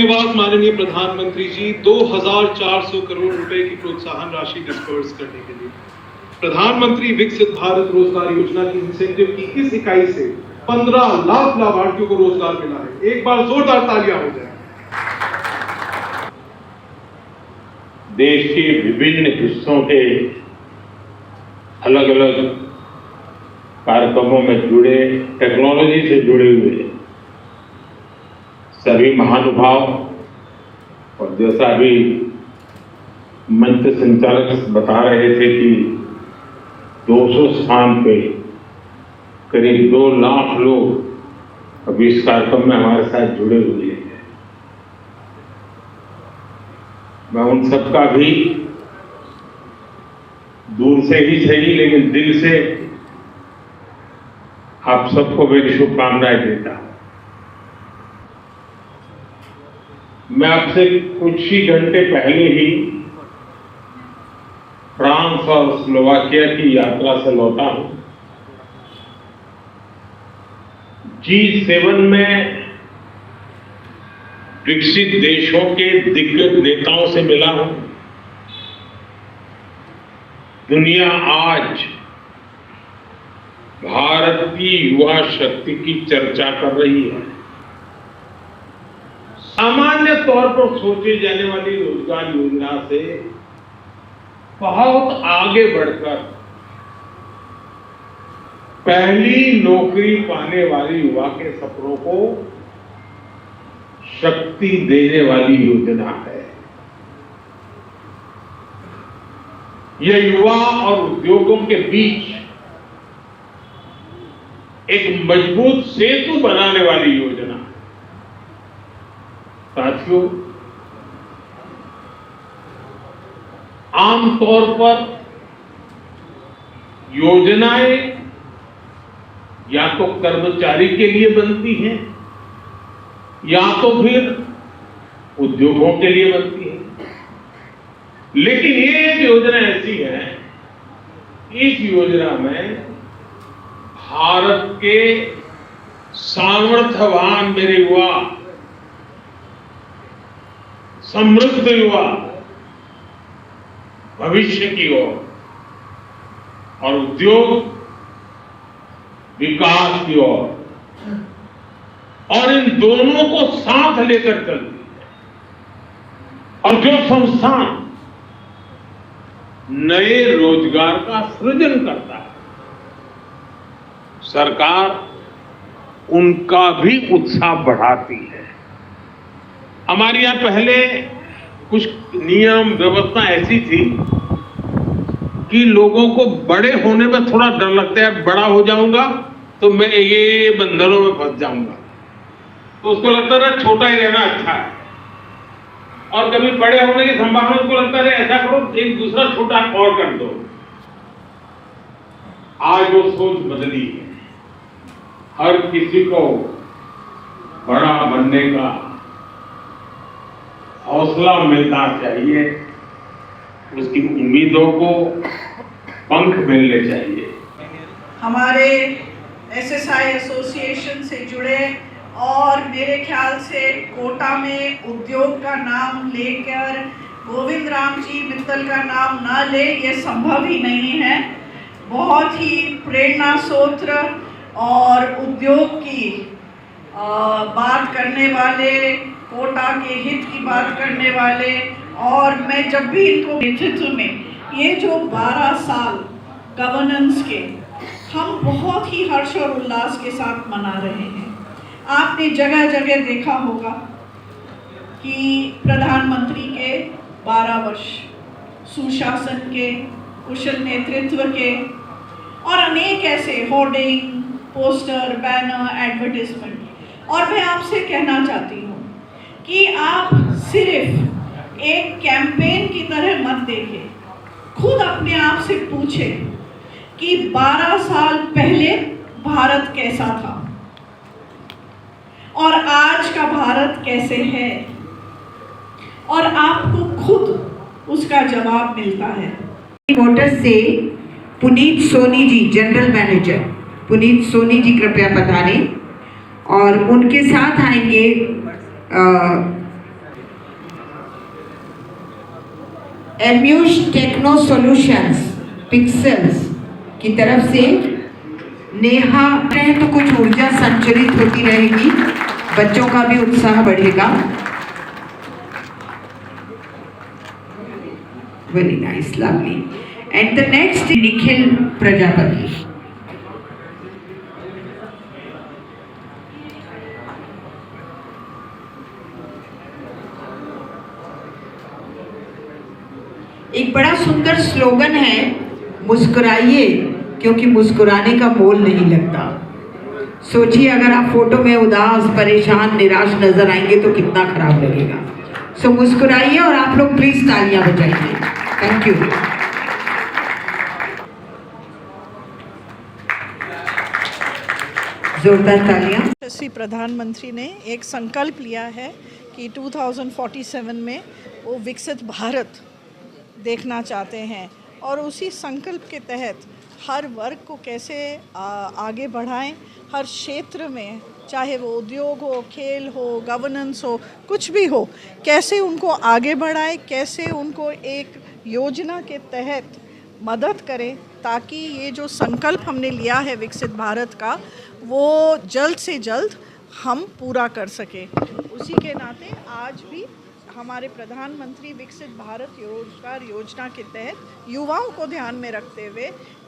धन्यवाद माननीय प्रधानमंत्री जी, 2400 करोड़ रुपए की प्रोत्साहन राशि डिस्पर्स करने के लिए। प्रधानमंत्री विकसित भारत रोजगार योजना की इंसेंटिव की इस इकाई से 15 लाख लाभार्थियों को रोजगार मिला है। एक बार जोरदार तालियां हो जाए। देश के विभिन्न हिस्सों के अलग अलग कार्यक्रमों में जुड़े, टेक्नोलॉजी से जुड़े हुए सभी महानुभाव, और जैसा अभी मंच संचालक बता रहे थे कि 200 स्थान पे करीब 2 लाख लोग अभी इस कार्यक्रम में हमारे साथ जुड़े हुए हैं। मैं उन सबका भी दूर से ही सही लेकिन दिल से आप सबको मेरी शुभकामनाएं देता हूं। मैं आपसे कुछ ही घंटे पहले ही फ्रांस और स्लोवाकिया की यात्रा से लौटा हूं। G7 में विकसित देशों के दिग्गज नेताओं से मिला हूं। दुनिया आज भारत की युवा शक्ति की चर्चा कर रही है। सामान्य तौर पर सोचे जाने वाली रोजगार योजना से बहुत आगे बढ़कर पहली नौकरी पाने वाले युवा के सपनों को शक्ति देने वाली योजना है। यह युवा और उद्योगों के बीच एक मजबूत सेतु बनाने वाली योजना है। साथियों, आमतौर पर योजनाएं या तो कर्मचारी के लिए बनती हैं या तो फिर उद्योगों के लिए बनती है। लेकिन ये एक योजना ऐसी है, इस योजना में भारत के सामर्थ्यवान मेरे युवा, समृद्ध युवा भविष्य की ओर और उद्योग विकास की ओर, और इन दोनों को साथ लेकर चलती है। और जो संस्थान नए रोजगार का सृजन करता है, सरकार उनका भी उत्साह बढ़ाती है। हमारे यहां पहले कुछ नियम व्यवस्था ऐसी थी कि लोगों को बड़े होने में थोड़ा डर लगता है। बड़ा हो जाऊंगा तो मैं ये बंधनों में फंस जाऊंगा, तो उसको लगता था छोटा ही रहना अच्छा है। और कभी बड़े होने की संभावना उसको लगता है ऐसा करो एक दूसरा छोटा और कर दो। आज वो सोच बदली है। हर किसी को बड़ा बनने का हौसला मिलना चाहिए, उसकी उम्मीदों को पंख मिलने चाहिए। हमारे SSI एसोसिएशन से जुड़े और मेरे ख्याल से कोटा में उद्योग का नाम लेकर गोविंद राम जी मित्तल का नाम ना ले, ये संभव ही नहीं है। बहुत ही प्रेरणा स्रोत और उद्योग की बात करने वाले, कोटा के हित की बात करने वाले, और मैं जब भी इनको नेतृत्व में ये जो 12 साल गवर्नेंस के हम बहुत ही हर्ष और उल्लास के साथ मना रहे हैं। आपने जगह जगह देखा होगा कि प्रधानमंत्री के 12 वर्ष सुशासन के, कुशल नेतृत्व के, और अनेक ऐसे होर्डिंग, पोस्टर, बैनर, एडवर्टाइजमेंट। और मैं आपसे कहना चाहती हूँ कि आप सिर्फ एक कैंपेन की तरह मत देखें, खुद अपने आप से पूछें कि 12 साल पहले भारत कैसा था और आज का भारत कैसे है, और आपको खुद उसका जवाब मिलता है। क्वार्टर से पुनीत सोनी जी, जनरल मैनेजर पुनीत सोनी जी, कृपया पधारें। और उनके साथ आएंगे एम्यूश टेक्नो सॉल्यूशंस पिक्सेल्स की तरफ से नेहा रहे तो कुछ ऊर्जा संचरित होती रहेगी, बच्चों का भी उत्साह बढ़ेगा। Very nice, lovely. And the next Nikhil Prajapati. एक बड़ा सुंदर स्लोगन है, मुस्कुराइए क्योंकि मुस्कुराने का मोल नहीं लगता। सोचिए अगर आप फोटो में उदास, परेशान, निराश नजर आएंगे तो कितना खराब लगेगा। सो मुस्कुराइए और आप लोग प्लीज तालियां बजाइए। Thank you. जोरदार तालियां। यशस्वी प्रधानमंत्री ने एक संकल्प लिया है कि 2047 में वो विकसित भारत देखना चाहते हैं और उसी संकल्प के तहत हर वर्ग को कैसे आगे बढ़ाएं, हर क्षेत्र में, चाहे वो उद्योग हो, खेल हो, गवर्नेंस हो, कुछ भी हो, कैसे उनको आगे बढ़ाएं, कैसे उनको एक योजना के तहत मदद करें ताकि ये जो संकल्प हमने लिया है विकसित भारत का वो जल्द से जल्द हम पूरा कर सकें। उसी के नाते आज भी हमारे प्रधानमंत्री विकसित भारत रोजगार योजना के तहत युवाओं को ध्यान में रखते हुए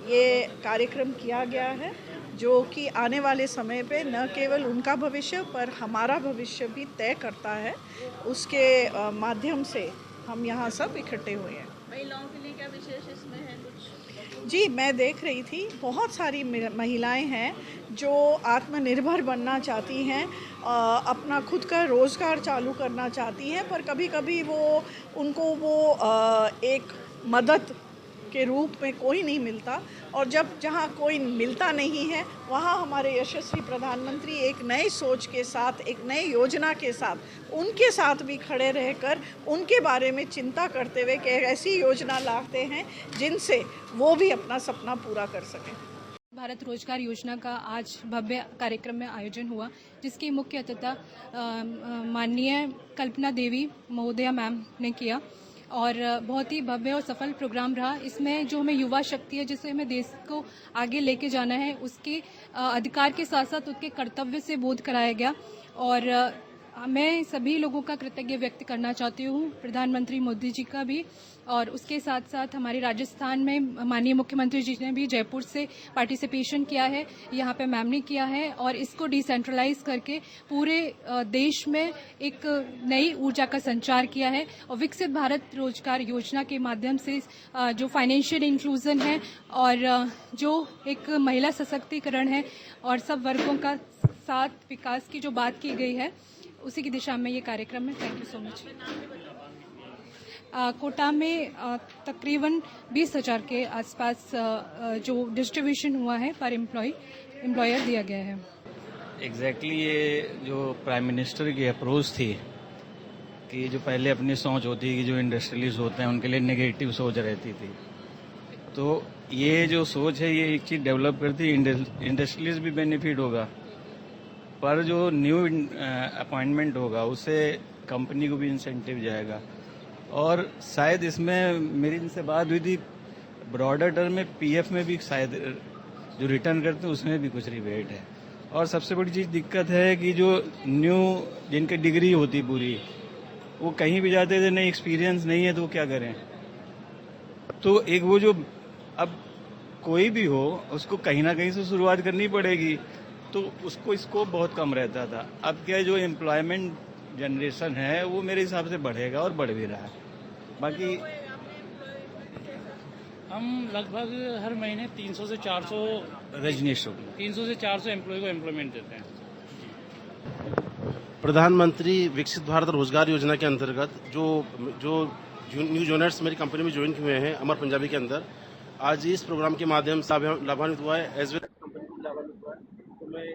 ये कार्यक्रम किया गया है, जो कि आने वाले समय पे न केवल उनका भविष्य पर हमारा भविष्य भी तय करता है। उसके माध्यम से हम यहाँ सब इकट्ठे हुए हैं। महिलाओं के लिए क्या विशेष इसमें है कुछ? जी, मैं देख रही थी बहुत सारी महिलाएं हैं जो आत्मनिर्भर बनना चाहती हैं, अपना खुद का रोज़गार चालू करना चाहती हैं, पर कभी कभी उनको एक मदद के रूप में कोई नहीं मिलता, और जहाँ कोई मिलता नहीं है वहाँ हमारे यशस्वी प्रधानमंत्री एक नई सोच के साथ, एक नई योजना के साथ उनके साथ भी खड़े रहकर उनके बारे में चिंता करते हुए कि ऐसी योजना लाते हैं जिनसे वो भी अपना सपना पूरा कर सकें। भारत रोजगार योजना का आज भव्य कार्यक्रम में आयोजन हुआ, जिसकी मुख्य अतिथि माननीय कल्पना देवी महोदया मैम ने किया और बहुत ही भव्य और सफल प्रोग्राम रहा। इसमें जो हमें युवा शक्ति है, जिसे हमें देश को आगे लेके जाना है, उसके अधिकार के साथ साथ उसके कर्तव्य से बोध कराया गया। और मैं सभी लोगों का कृतज्ञ व्यक्त करना चाहती हूँ, प्रधानमंत्री मोदी जी का भी, और उसके साथ साथ हमारे राजस्थान में माननीय मुख्यमंत्री जी ने भी जयपुर से पार्टिसिपेशन किया है, यहाँ पे मैम ने किया है, और इसको डिसेंट्रलाइज करके पूरे देश में एक नई ऊर्जा का संचार किया है। और विकसित भारत रोजगार योजना के माध्यम से जो फाइनेंशियल इंक्लूजन है और जो एक महिला सशक्तिकरण है और सब वर्गों का साथ विकास की जो बात की गई है, उसी की दिशा में ये कार्यक्रम है। Thank you so much. Kota में तकरीबन 20,000 के आसपास जो डिस्ट्रीब्यूशन हुआ है पर एम्प्लॉयर दिया गया है। एग्जैक्टली ये जो प्राइम मिनिस्टर की अप्रोच थी कि जो पहले अपनी सोच होती है कि जो इंडस्ट्रियलिस्ट होते हैं उनके लिए नेगेटिव सोच रहती थी, तो ये जो सोच है ये एक चीज़ डेवलप करती है, इंडस्ट्रियलिस्ट भी बेनिफिट होगा, पर जो न्यू अपॉइंटमेंट होगा उससे कंपनी को भी इंसेंटिव जाएगा। और शायद इसमें मेरी इनसे बात हुई थी, ब्रॉडर टर्म में पीएफ में भी शायद जो रिटर्न करते हैं उसमें भी कुछ रिबेट है। और सबसे बड़ी चीज़ दिक्कत है कि जो न्यू जिनकी डिग्री होती पूरी, वो कहीं भी जाते थे, नहीं एक्सपीरियंस नहीं है तो वो क्या करें। तो एक वो जो अब कोई भी हो उसको कहीं ना कहीं से शुरुआत करनी पड़ेगी, तो उसको स्कोप बहुत कम रहता था। अब क्या जो एम्प्लॉयमेंट जनरेशन है वो मेरे हिसाब से बढ़ेगा और बढ़ भी रहा है। बाकी हम लगभग हर महीने 300 से 400 रजनीश 300 से 400 एम्प्लॉय को एम्प्लॉयमेंट देते हैं। प्रधानमंत्री विकसित भारत रोजगार योजना के अंतर्गत जो न्यू जॉइनर्स मेरी कंपनी में ज्वाइन हुए हैं अमर पंजाबी के अंदर, आज इस प्रोग्राम के माध्यम से लाभान्वित हुआ है, एज वेल कंपनी को लाभान्वित हुआ है। तो मैं